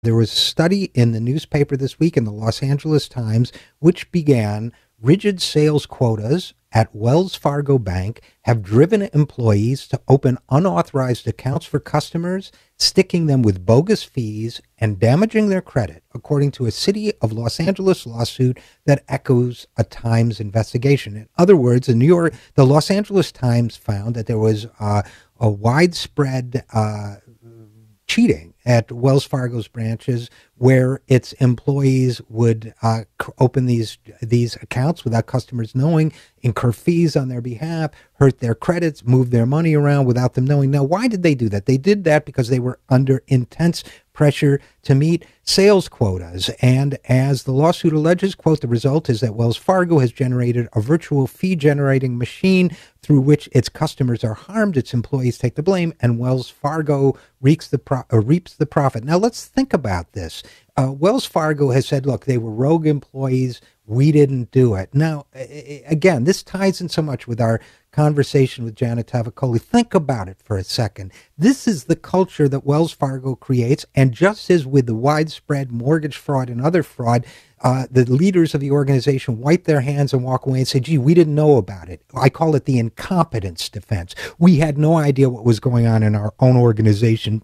There was a study in the newspaper this week in the Los Angeles Times, which began rigid sales quotas at Wells Fargo Bank have driven employees to open unauthorized accounts for customers, sticking them with bogus fees and damaging their credit, according to a City of Los Angeles lawsuit that echoes a Times investigation. In other words, the Los Angeles Times found that there was a widespread cheating at Wells Fargo's branches, where its employees would open these accounts without customers knowing, incur fees on their behalf, hurt their credits, move their money around without them knowing. Now, why did they do that? They did that because they were under intense pressure to meet sales quotas. And as the lawsuit alleges, quote, the result is that Wells Fargo has generated a virtual fee-generating machine through which its customers are harmed, its employees take the blame, and Wells Fargo reaps the profit. Now, let's think about this. Wells Fargo has said, look, they were rogue employees. We didn't do it. Now, again, this ties in so much with our conversation with Janet Tavicoli. Think about it for a second. This is the culture that Wells Fargo creates. And just as with the widespread mortgage fraud and other fraud, the leaders of the organization wipe their hands and walk away and say, gee, we didn't know about it. I call it the incompetence defense. We had no idea what was going on in our own organization,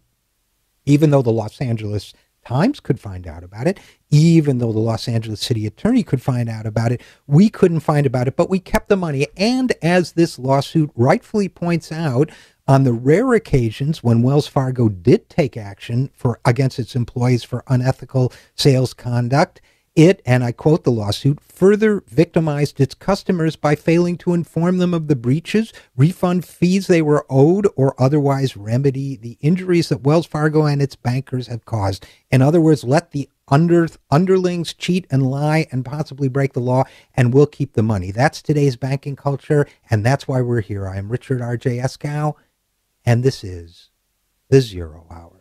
even though the Los Angeles Times could find out about it, even though the Los Angeles City Attorney could find out about it. We couldn't find about it, but we kept the money. And as this lawsuit rightfully points out, on the rare occasions when Wells Fargo did take action against its employees for unethical sales conduct, it, and I quote the lawsuit, further victimized its customers by failing to inform them of the breaches, refund fees they were owed, or otherwise remedy the injuries that Wells Fargo and its bankers have caused. In other words, let the underlings cheat and lie and possibly break the law, and we'll keep the money. That's today's banking culture, and that's why we're here. I am Richard RJ Eskow, and this is the Zero Hour.